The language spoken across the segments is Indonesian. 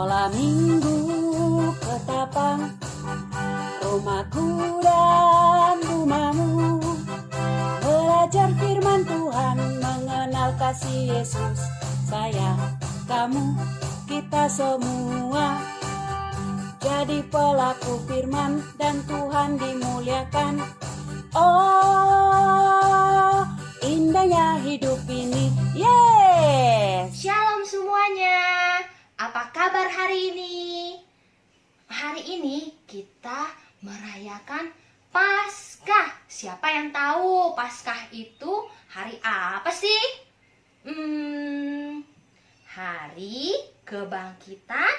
Sekolah minggu ketapang, rumahku dan rumahmu. Belajar firman Tuhan, mengenal kasih Yesus. Saya, kamu, kita semua jadi pelaku firman dan Tuhan dimuliakan. Oh, indahnya hidup ini. Yes! Shalom semuanya. Apa kabar hari ini? Hari ini kita merayakan Paskah. Siapa yang tahu Paskah itu hari apa sih? Hari kebangkitan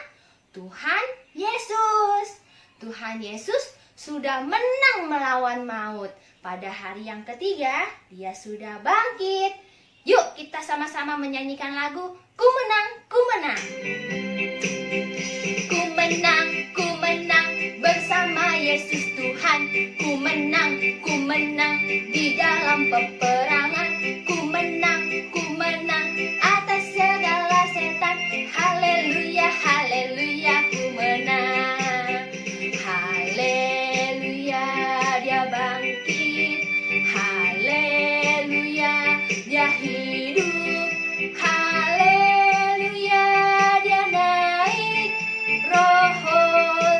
Tuhan Yesus. Tuhan Yesus sudah menang melawan maut. Pada hari yang ketiga, dia sudah bangkit. Yuk kita sama-sama menyanyikan lagu Ku Menang, Ku Menang. Ku menang bersama Yesus Tuhan. Ku menang di dalam peperangan. Ku menang atas segala setan. Haleluya, haleluya, ku menang. Haleluya, dia bangkit. Haleluya, dia hidup. Haleluya, dia naik. Roh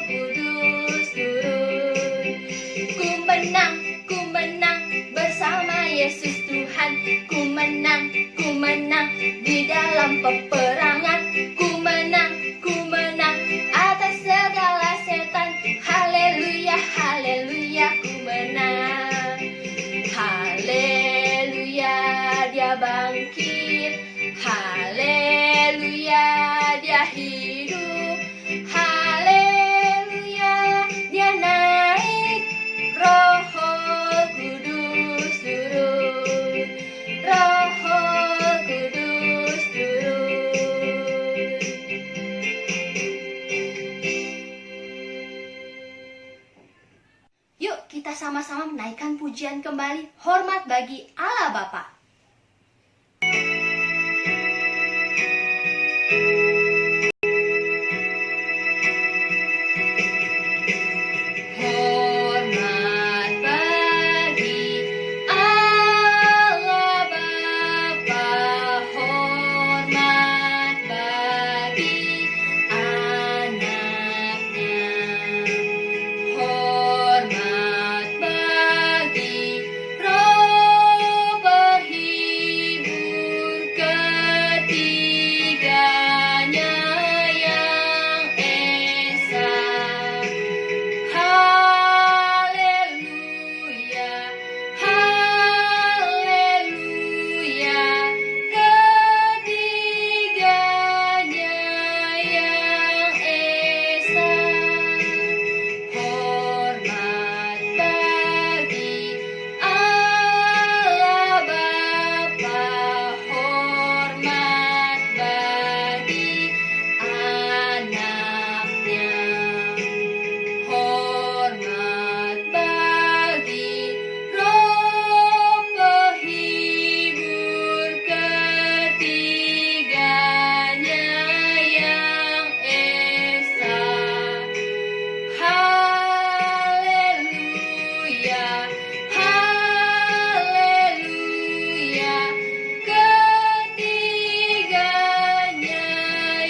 Kudus turun. Ku menang bersama Yesus Tuhan. Ku menang di dalam peperangan. Ku menang atas segala setan. Haleluya, haleluya, ku menang. Haleluya, dia bangkit. Haleluya, dia hidup. Haleluya, dia naik. Roh Kudus turun. Roh Kudus turun. Yuk kita sama-sama menaikkan pujian kembali. Hormat bagi Allah Bapa. Hormat bagi Allah Bapa, hormat bagi anaknya, hormat bagi Roh penghibur ketiganya yang esa. Haleluya, haleluya, ketiganya yang esa. Hormat bagi Allah Bapa, hormat bagi anaknya. Hormat bagi Roh penghibur ketiganya yang esa. Haleluya, haleluya, ketiganya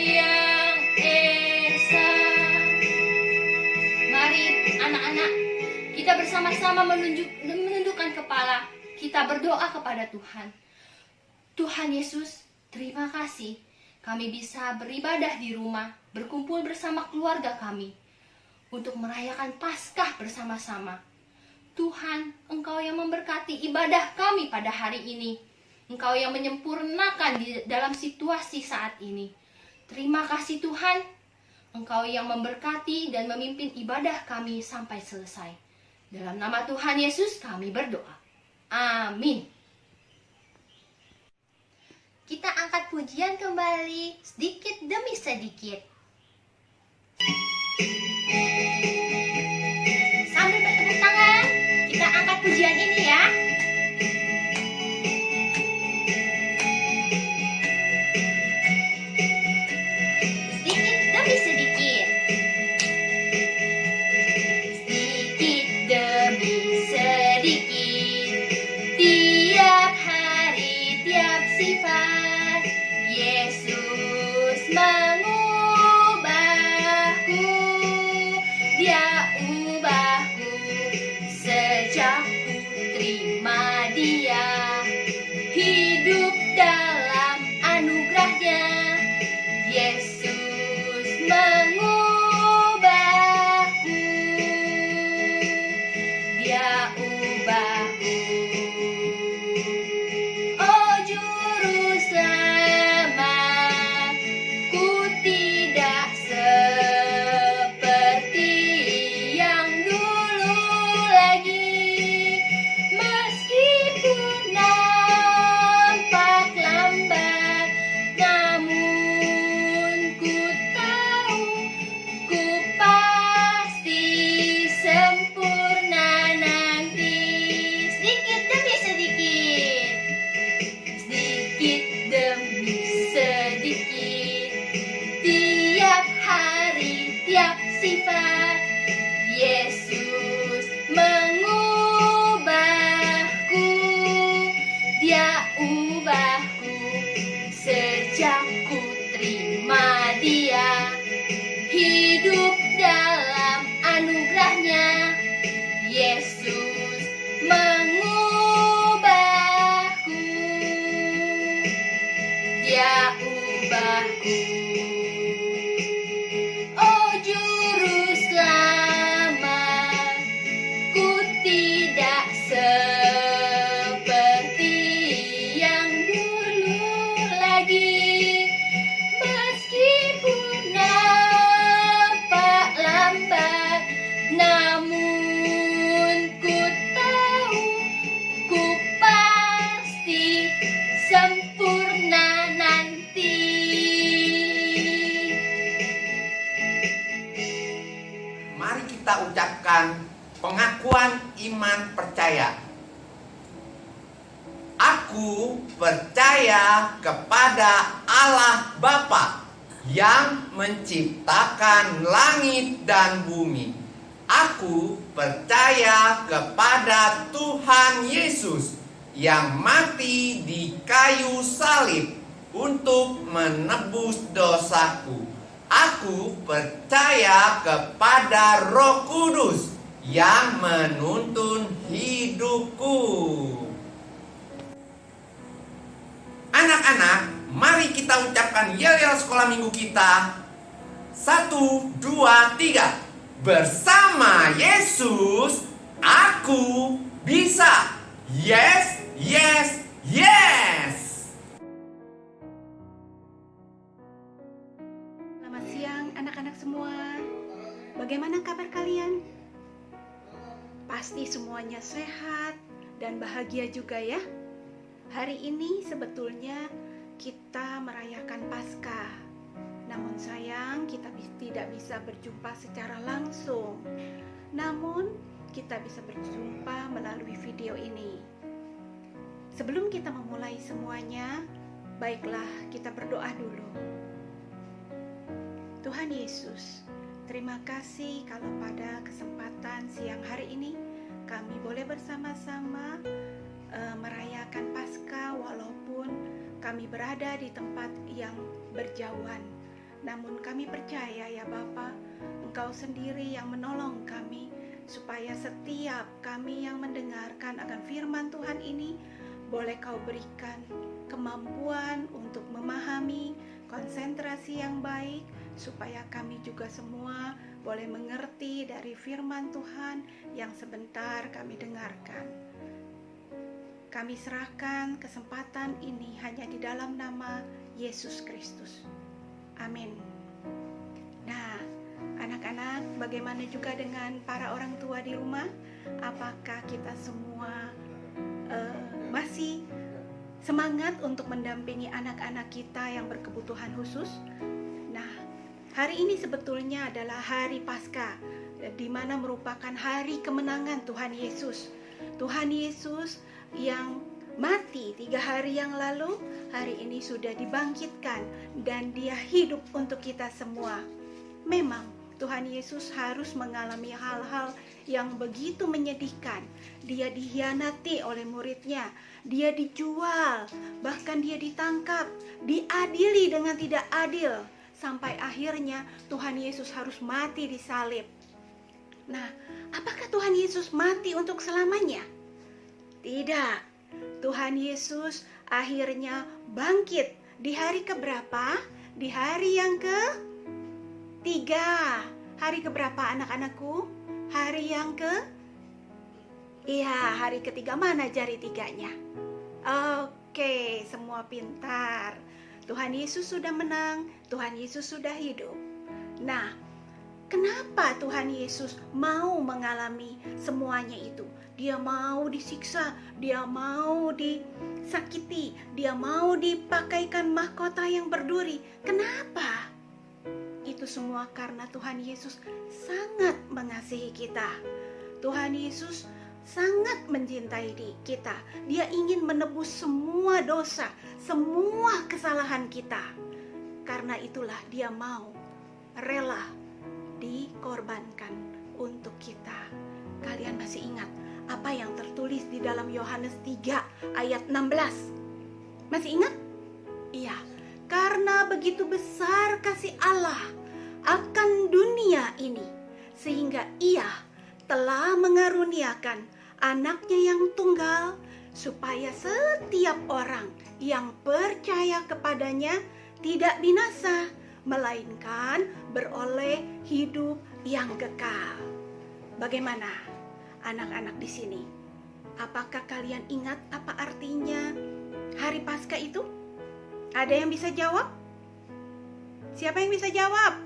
yang esa. Mari anak-anak, kita bersama-sama menundukkan kepala. Kita berdoa kepada Tuhan. Tuhan Yesus, terima kasih kami bisa beribadah di rumah, berkumpul bersama keluarga kami untuk merayakan Paskah bersama-sama. Tuhan, Engkau yang memberkati ibadah kami pada hari ini. Engkau yang menyempurnakan di dalam situasi saat ini. Terima kasih Tuhan. Engkau yang memberkati dan memimpin ibadah kami sampai selesai. Dalam nama Tuhan Yesus kami berdoa. Amin. Kita angkat pujian kembali sedikit demi sedikit. Sambil bertepuk tangan, kita angkat pujian ini ya. Sedikit demi sedikit. Dia hidup dalam anugerahnya. Yesus mengubahku, Dia ubahku. Oh Juru Selamat, ku tidak seperti yang dulu lagi. Meskipun nampak lambat, namun ku tahu ku pasti sempurna nanti. Sedikit demi sedikit, sedikit demi sedikit, tiap hari, tiap sifat, Yesus mengubahku. Dia ubahku sejak ku terima Dia, hidup dalam anugerahnya. Yesus mengubahku, Dia ubahku. Oh Juru Selamat, ku tidak seperti yang dulu lagi. Meskipun nampak lambat, namun ku tahu ku pasti sempurna nanti. Mari kita ucapkan pengakuan iman percaya. Aku percaya kepada Allah Bapa yang menciptakan langit dan bumi. Aku percaya kepada Tuhan Yesus yang mati di kayu salib untuk menebus dosaku. Aku percaya kepada Roh Kudus yang menuntun hidupku. Anak-anak, mari kita ucapkan yel-yel sekolah minggu kita. 1, 2, 3. Bersama Yesus, aku bisa. Yes, yes, yes. Selamat siang anak-anak semua. Bagaimana kabar kalian? Pasti semuanya sehat dan bahagia juga ya. Hari ini sebetulnya kita merayakan Paskah. Namun sayang kita tidak bisa berjumpa secara langsung. Namun kita bisa berjumpa melalui video ini. Sebelum kita memulai semuanya, baiklah kita berdoa dulu. Tuhan Yesus, terima kasih kalau pada kesempatan siang hari ini kami boleh bersama-sama merayakan Paskah walaupun kami berada di tempat yang berjauhan. Namun kami percaya ya Bapa, Engkau sendiri yang menolong kami supaya setiap kami yang mendengarkan akan firman Tuhan ini boleh Kau berikan kemampuan untuk memahami, konsentrasi yang baik, supaya kami juga semua boleh mengerti dari firman Tuhan yang sebentar kami dengarkan. Kami serahkan kesempatan ini hanya di dalam nama Yesus Kristus. Amin. Nah, anak-anak, bagaimana juga dengan para orang tua di rumah? Apakah kita semua masih semangat untuk mendampingi anak-anak kita yang berkebutuhan khusus? Nah, hari ini sebetulnya adalah hari Paskah, di mana merupakan hari kemenangan Tuhan Yesus. Tuhan Yesus yang mati 3 hari yang lalu, hari ini sudah dibangkitkan dan Dia hidup untuk kita semua. Memang Tuhan Yesus harus mengalami hal-hal yang begitu menyedihkan. Dia dikhianati oleh muridnya, Dia dijual, bahkan Dia ditangkap, diadili dengan tidak adil, sampai akhirnya Tuhan Yesus harus mati di salib. Nah, apakah Tuhan Yesus mati untuk selamanya? Tidak. Tuhan Yesus akhirnya bangkit di hari keberapa? Di hari yang ketiga. Hari keberapa anak-anakku? Hari yang hari ketiga. Mana jari tiganya? Oke, semua pintar. Tuhan Yesus sudah menang, Tuhan Yesus sudah hidup. Nah, kenapa Tuhan Yesus mau mengalami semuanya itu? Dia mau disiksa, dia mau disakiti, dia mau dipakaikan mahkota yang berduri. Kenapa? Itu semua karena Tuhan Yesus sangat mengasihi kita. Tuhan Yesus sangat mencintai kita. Dia ingin menebus semua dosa, semua kesalahan kita. Karena itulah dia mau rela dikorbankan untuk kita. Kalian masih ingat apa yang tertulis di dalam Yohanes 3 ayat 16? Masih ingat? Iya, karena begitu besar kasih Allah akan dunia ini, sehingga Ia telah mengaruniakan anaknya yang tunggal, supaya setiap orang yang percaya kepadanya tidak binasa, melainkan beroleh hidup yang kekal. Bagaimana anak-anak di sini? Apakah kalian ingat apa artinya hari Paskah itu? Ada yang bisa jawab? Siapa yang bisa jawab?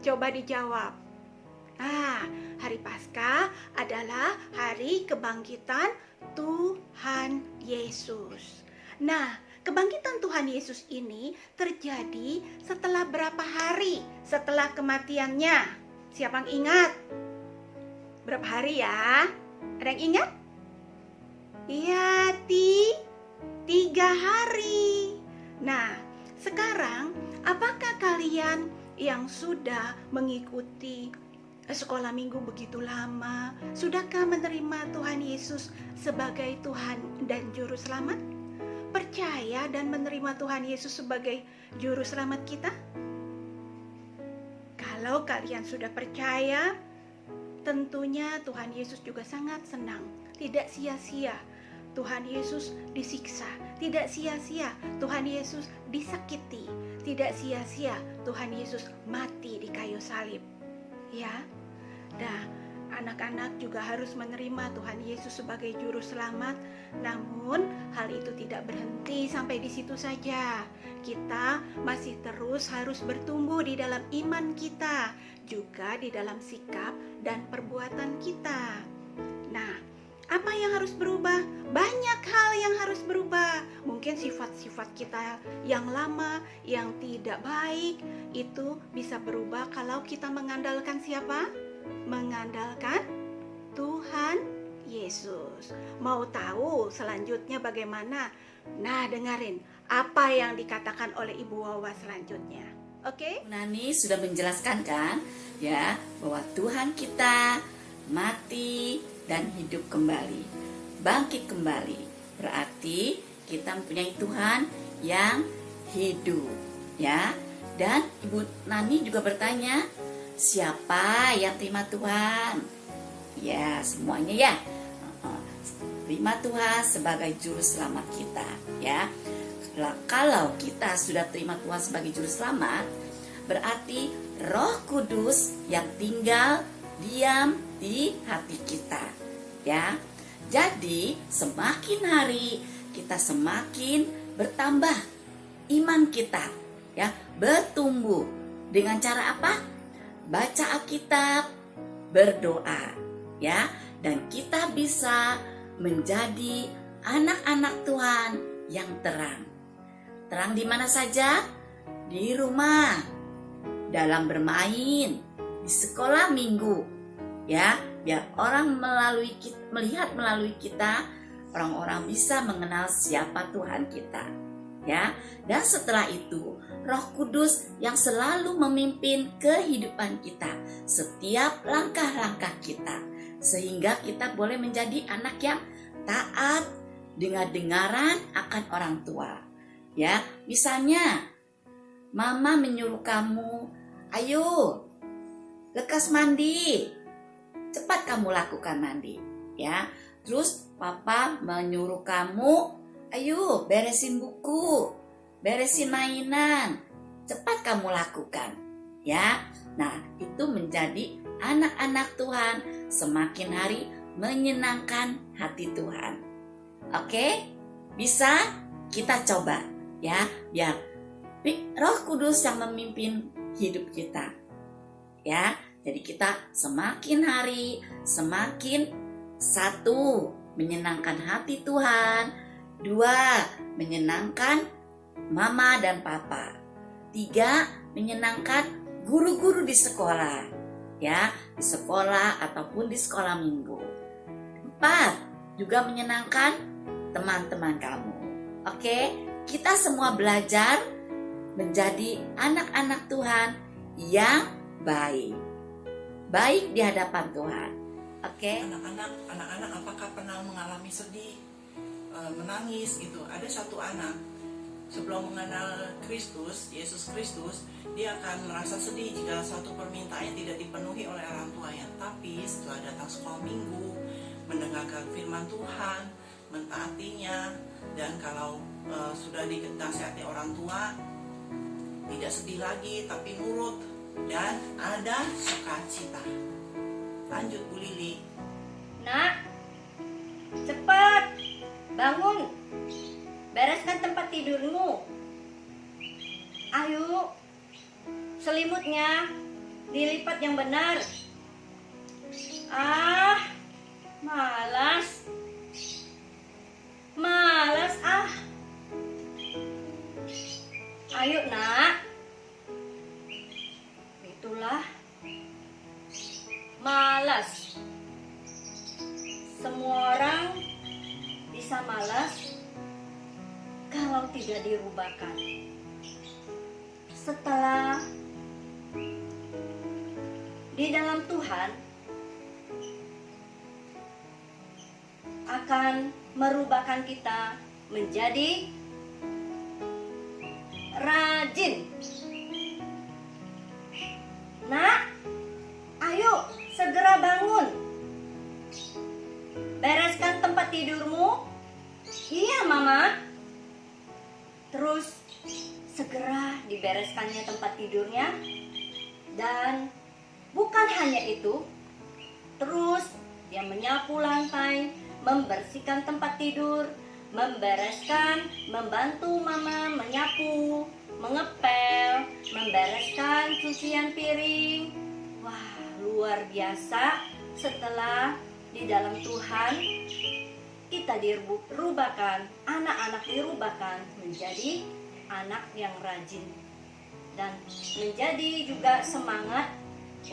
Coba dijawab. Hari Paskah adalah hari kebangkitan Tuhan Yesus. Nah, kebangkitan Tuhan Yesus ini terjadi setelah berapa hari setelah kematiannya? Siapa yang ingat? Berapa hari ya? Ada yang ingat? Iya, 3 hari. Nah, sekarang apakah kalian yang sudah mengikuti sekolah minggu begitu lama, sudahkah menerima Tuhan Yesus sebagai Tuhan dan Juru Selamat? Percaya dan menerima Tuhan Yesus sebagai Juru Selamat kita? Kalau kalian sudah percaya, tentunya Tuhan Yesus juga sangat senang. Tidak sia-sia Tuhan Yesus disiksa, tidak sia-sia Tuhan Yesus disakiti, tidak sia-sia Tuhan Yesus mati di kayu salib. Ya, nah anak-anak juga harus menerima Tuhan Yesus sebagai Juru Selamat. Namun hal itu tidak berhenti sampai di situ saja. Kita masih terus harus bertumbuh di dalam iman kita, juga di dalam sikap dan perbuatan kita. Nah, apa yang harus berubah? Banyak hal yang harus berubah. Mungkin sifat-sifat kita yang lama, yang tidak baik, itu bisa berubah kalau kita mengandalkan siapa? Mengandalkan Tuhan Yesus. Mau tahu selanjutnya bagaimana? Nah, dengerin apa yang dikatakan oleh Ibu Wawa selanjutnya. Oke? Nani sudah menjelaskan kan, ya, bahwa Tuhan kita mati dan hidup kembali, bangkit kembali. Berarti kita mempunyai Tuhan yang hidup, ya. Dan Ibu Nani juga bertanya, siapa yang terima Tuhan? Ya, semuanya ya. Terima Tuhan sebagai Juru Selamat kita, ya. Kalau kita sudah terima Tuhan sebagai Juru Selamat, berarti Roh Kudus yang tinggal diam di hati kita, ya. Jadi semakin hari kita semakin bertambah iman kita, ya, bertumbuh. Dengan cara apa? Baca Alkitab, berdoa, ya, dan kita bisa menjadi anak-anak Tuhan yang terang. Terang di mana saja? Di rumah, dalam bermain, di sekolah minggu, ya, biar orang melihat melalui kita, orang-orang bisa mengenal siapa Tuhan kita, ya. Dan setelah itu, Roh Kudus yang selalu memimpin kehidupan kita, setiap langkah-langkah kita, sehingga kita boleh menjadi anak yang taat, dengar-dengaran akan orang tua, ya. Misalnya mama menyuruh kamu, ayo lekas mandi, cepat kamu lakukan mandi, ya. Terus papa menyuruh kamu, ayo beresin buku, beresin mainan, cepat kamu lakukan, ya. Nah, itu menjadi anak-anak Tuhan, semakin hari menyenangkan hati Tuhan. Oke? Bisa kita coba, ya, biar Roh Kudus yang memimpin hidup kita. Ya, jadi kita semakin hari semakin satu, menyenangkan hati Tuhan. Dua, menyenangkan mama dan papa. Tiga, menyenangkan guru-guru di sekolah. Ya, di sekolah ataupun di sekolah minggu. Empat, juga menyenangkan teman-teman kamu. Oke, kita semua belajar menjadi anak-anak Tuhan yang baik. Baik di hadapan Tuhan. Oke? Anak-anak apakah pernah mengalami sedih, menangis gitu? Ada satu anak sebelum mengenal Kristus, Yesus Kristus, dia akan merasa sedih jika suatu permintaan tidak dipenuhi oleh orang tuanya. Tapi setelah datang sekolah minggu, mendengarkan firman Tuhan, mentaatinya, dan kalau sudah dinasihati orang tua, tidak sedih lagi tapi nurut dan ada sukacita. Lanjut Bu Lili. Nak, cepat bangun, bereskan tempat tidurmu. Ayo, selimutnya dilipat yang benar. Ah, malas ah. Ayo nak. Itulah malas. Semua orang bisa malas kalau tidak dirubahkan. Setelah di dalam Tuhan akan merubahkan kita menjadi rajin. Nak, ayo segera bangun. Bereskan tempat tidurmu. Iya, Mama. Terus segera dibereskannya tempat tidurnya. Dan bukan hanya itu, terus dia menyapu lantai, membersihkan tempat tidur, membereskan, membantu Mama menyapu, mengepel, membereskan cucian piring. Wah, luar biasa. Setelah di dalam Tuhan kita dirubahkan, anak-anak dirubahkan menjadi anak yang rajin dan menjadi juga semangat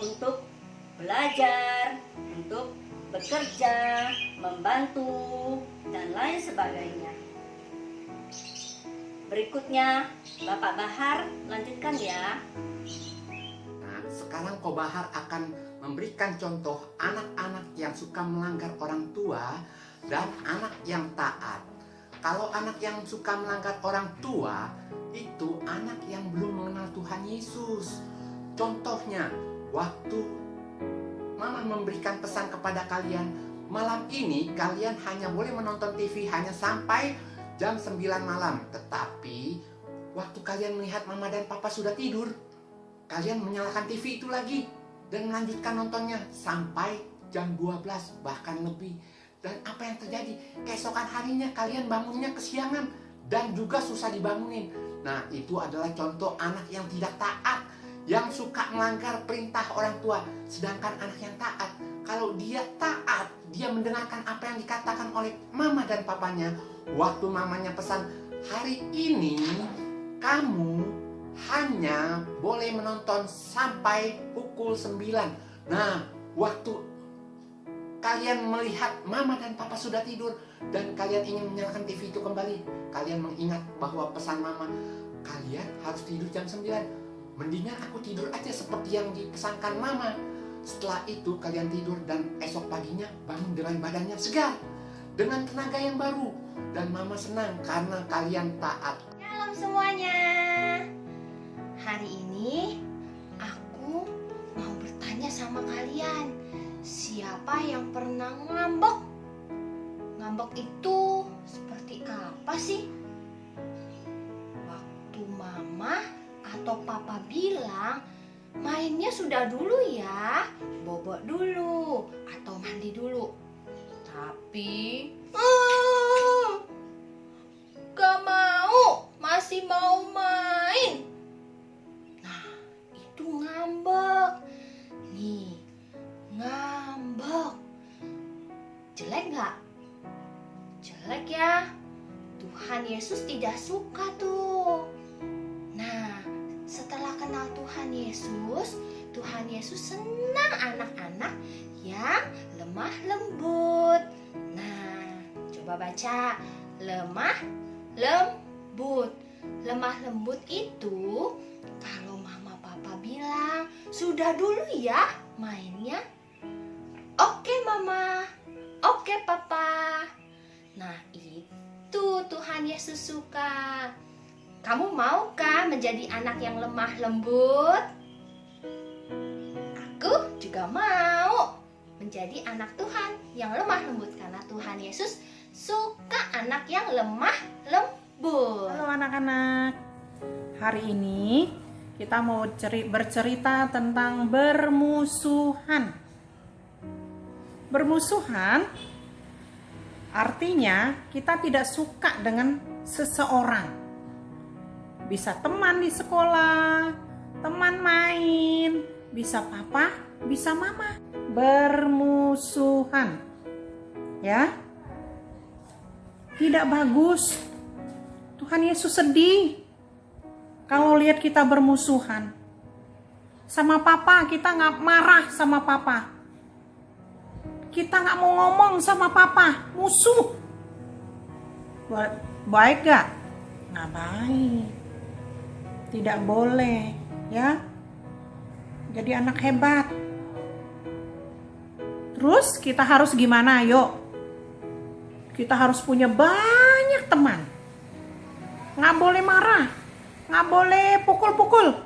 untuk belajar, untuk bekerja, membantu, dan lain sebagainya. Berikutnya, Bapak Bahar lanjutkan ya. Nah, sekarang Ko Bahar akan memberikan contoh anak-anak yang suka melanggar orang tua dan anak yang taat. Kalau anak yang suka melanggar orang tua, itu anak yang belum mengenal Tuhan Yesus. Contohnya, waktu Mama memberikan pesan kepada kalian, malam ini kalian hanya boleh menonton TV hanya sampai jam 9 malam. Tetapi waktu kalian melihat Mama dan Papa sudah tidur, kalian menyalakan TV itu lagi dan melanjutkan nontonnya sampai jam 12 bahkan lebih. Dan apa yang terjadi? Keesokan harinya kalian bangunnya kesiangan dan juga susah dibangunin. Nah, itu adalah contoh anak yang tidak taat, yang suka melanggar perintah orang tua. Sedangkan anak yang taat, kalau dia taat, dia mendengarkan apa yang dikatakan oleh Mama dan Papanya. Waktu Mamanya pesan, hari ini kamu hanya boleh menonton sampai pukul 9. Nah, waktu kalian melihat Mama dan Papa sudah tidur dan kalian ingin menyalakan TV itu kembali, kalian mengingat bahwa pesan Mama, kalian harus tidur jam 9. Mendingan aku tidur aja seperti yang dipesankan Mama. Setelah itu kalian tidur dan esok paginya bangun dengan badannya segar, dengan tenaga yang baru. Dan Mama senang karena kalian taat. Shalom semuanya. Hari ini aku mau bertanya sama kalian, siapa yang pernah ngambek? Ngambek itu seperti apa sih? Waktu mama atau papa bilang mainnya sudah dulu ya, bobok dulu atau mandi dulu. Tapi gak mau, masih mau main. Nah, itu ngambek. Nih, ngambek. Jelek gak? Jelek ya. Tuhan Yesus tidak suka tuh. Nah, setelah kenal Tuhan Yesus senang anak-anak yang lemah lembut. Nah, coba baca lemah lembut. Lemah lembut itu kalau mama papa bilang sudah dulu ya mainnya. Oke mama, oke papa. Nah, itu Tuhan Yesus suka. Kamu mau kan menjadi anak yang lemah lembut? Aku juga mau menjadi anak Tuhan yang lemah lembut karena Tuhan Yesus suka anak yang lemah lembut. Halo anak-anak, hari ini kita mau bercerita tentang bermusuhan. Bermusuhan artinya kita tidak suka dengan seseorang. Bisa teman di sekolah, teman main, bisa papa, bisa mama. Bermusuhan, ya, tidak bagus. Tuhan Yesus sedih kalau lihat kita bermusuhan. Sama papa kita nggak marah sama papa. Kita nggak mau ngomong sama papa, musuh. Baik gak? Nggak baik. Tidak boleh, ya. Jadi anak hebat. Terus kita harus gimana? Yuk. Kita harus punya banyak teman. Nggak boleh marah. Nggak boleh pukul-pukul.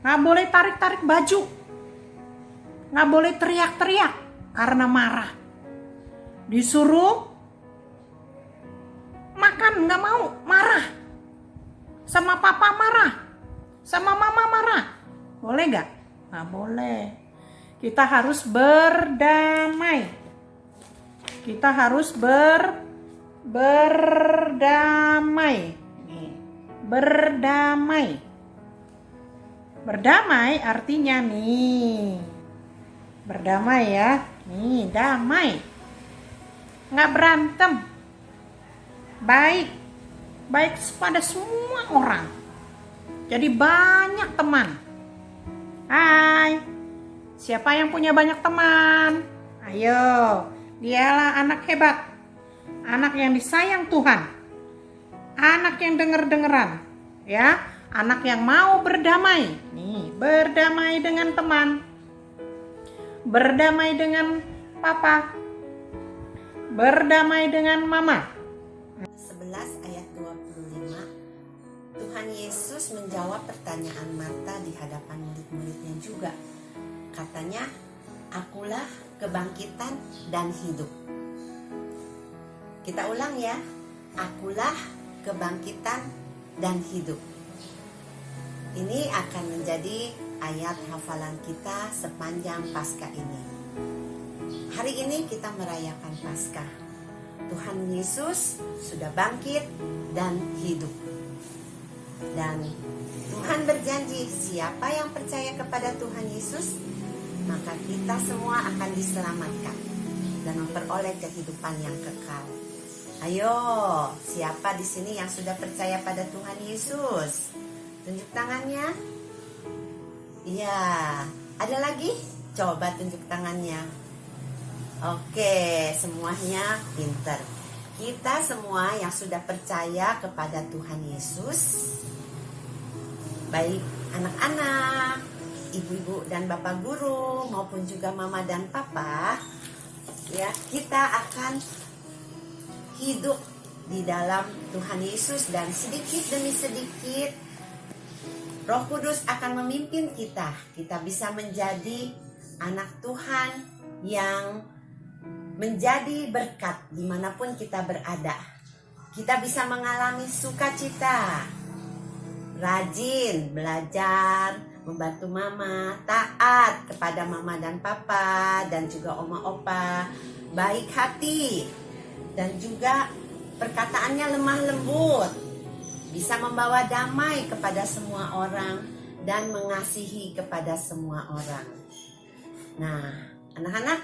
Nggak boleh tarik-tarik baju. Nggak boleh teriak-teriak karena marah. Disuruh makan, nggak mau, marah. Sama papa marah. Sama mama marah. Boleh nggak? Nggak boleh. Kita harus berdamai. Kita harus berdamai. Berdamai. Berdamai artinya nih. Berdamai ya. Nih, damai. Nggak berantem. Baik. Baik pada semua orang. Jadi banyak teman. Hai. Siapa yang punya banyak teman? Ayo. Dialah anak hebat. Anak yang disayang Tuhan. Anak yang denger-dengeran. Ya. Anak yang mau berdamai. Nih, berdamai dengan teman. Berdamai dengan papa. Berdamai dengan mama. 11 ayat 25. Tuhan Yesus menjawab pertanyaan Marta di hadapan murid-muridnya juga. Katanya, akulah kebangkitan dan hidup. Kita ulang ya. Akulah kebangkitan dan hidup. Ini akan menjadi ayat hafalan kita sepanjang Paskah ini. Hari ini kita merayakan Paskah. Tuhan Yesus sudah bangkit dan hidup. Dan Tuhan berjanji, siapa yang percaya kepada Tuhan Yesus, maka kita semua akan diselamatkan dan memperoleh kehidupan yang kekal. Ayo, siapa di sini yang sudah percaya pada Tuhan Yesus? Tunjuk tangannya. Iya, ada lagi? Coba tunjuk tangannya. Oke, semuanya pinter. Kita semua yang sudah percaya kepada Tuhan Yesus, baik anak-anak, ibu-ibu dan bapak guru, maupun juga mama dan papa, ya, kita akan hidup di dalam Tuhan Yesus dan sedikit demi sedikit Roh Kudus akan memimpin kita. Kita bisa menjadi anak Tuhan yang menjadi berkat dimanapun kita berada. Kita bisa mengalami sukacita, rajin belajar, membantu mama, taat kepada mama dan papa, dan juga oma opa, baik hati, dan juga perkataannya lemah lembut, bisa membawa damai kepada semua orang, dan mengasihi kepada semua orang. Nah, anak-anak,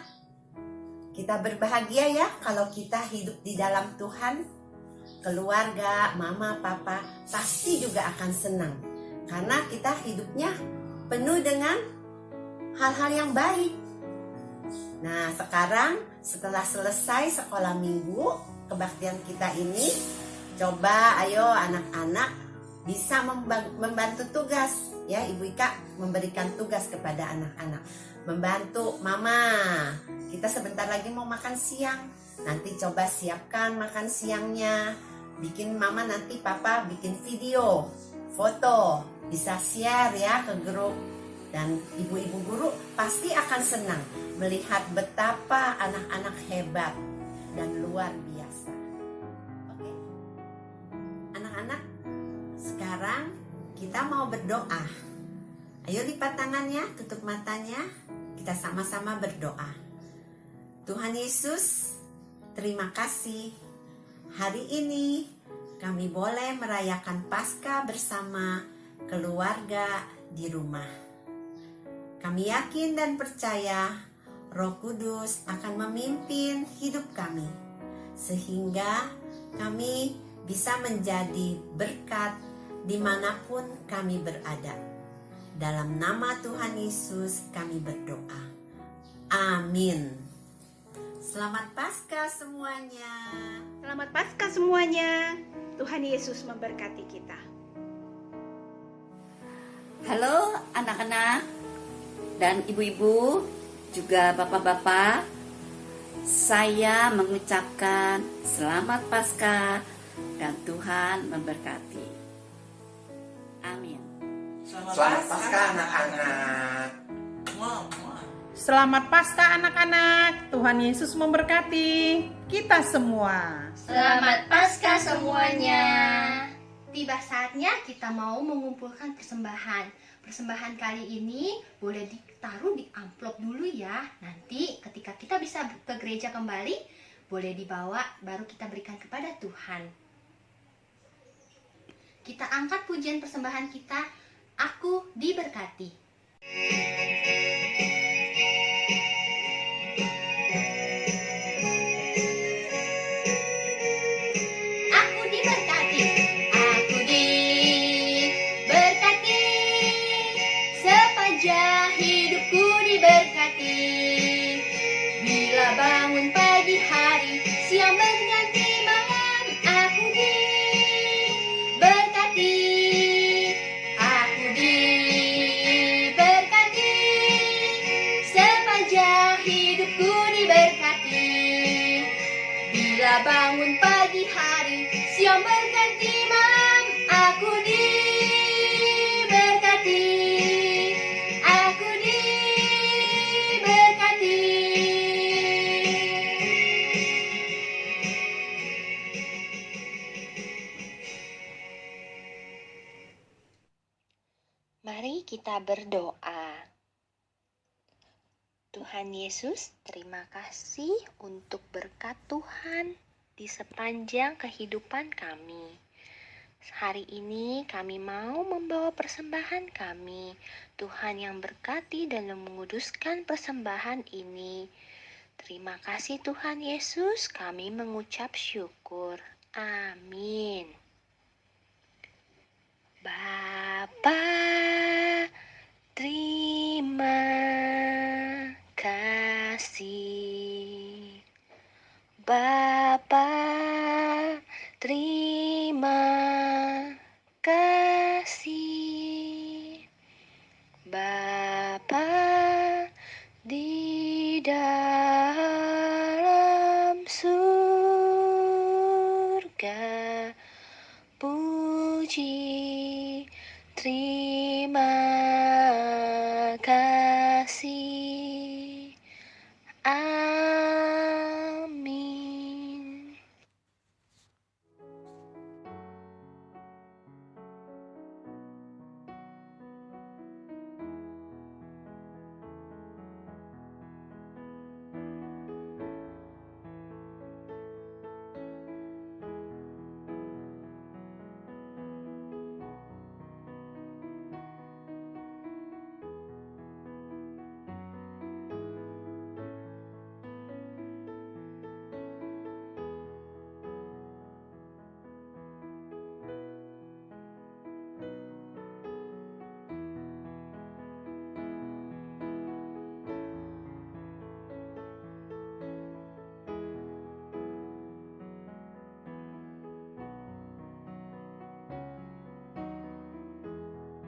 kita berbahagia ya kalau kita hidup di dalam Tuhan. Keluarga, mama, papa pasti juga akan senang karena kita hidupnya penuh dengan hal-hal yang baik. Nah, sekarang setelah selesai sekolah minggu kebaktian kita ini, coba ayo anak-anak bisa membantu tugas ya. Ibu Ika memberikan tugas kepada anak-anak, membantu mama. Kita sebentar lagi mau makan siang, nanti coba siapkan makan siangnya. Bikin mama, nanti papa bikin video, foto, bisa share ya ke grup. Dan ibu-ibu guru pasti akan senang melihat betapa anak-anak hebat dan luar biasa. Oke, anak-anak, sekarang kita mau berdoa. Ayo lipat tangannya, tutup matanya, kita sama-sama berdoa. Tuhan Yesus, terima kasih. Hari ini kami boleh merayakan Paskah bersama keluarga di rumah. Kami yakin dan percaya Roh Kudus akan memimpin hidup kami, sehingga kami bisa menjadi berkat dimanapun kami berada. Dalam nama Tuhan Yesus kami berdoa. Amin. Selamat Paskah semuanya. Selamat Paskah semuanya. Tuhan Yesus memberkati kita. Halo anak-anak dan ibu-ibu, juga bapak-bapak. Saya mengucapkan selamat Paskah dan Tuhan memberkati. Amin. Selamat Paskah anak-anak. Muah, muah. Selamat Paskah anak-anak. Tuhan Yesus memberkati kita semua. Selamat Paskah semuanya. Tiba saatnya kita mau mengumpulkan persembahan. Persembahan kali ini boleh ditaruh di amplop dulu ya. Nanti ketika kita bisa ke gereja kembali, boleh dibawa, baru kita berikan kepada Tuhan. Kita angkat pujian persembahan kita, Aku Diberkati. Aku diberkati, aku diberkati, sepanjang hidupku diberkati. Bila bangun pagi hari, siang berganti malam, aku diberkati. Aku diberkati, sepanjang hidupku diberkati. Bila bangun pagi hari, siang berganti malam, aku diberkati. Aku diberkati. Mari kita berdoa. Tuhan Yesus, terima kasih untuk berkat Tuhan di sepanjang kehidupan kami. Hari ini kami mau membawa persembahan kami. Tuhan yang berkati dan menguduskan persembahan ini. Terima kasih Tuhan Yesus, kami mengucap syukur. Amin. Bapa, terima kasih. Bapa, terima kasih. Bapa di dalam surga, puji, terima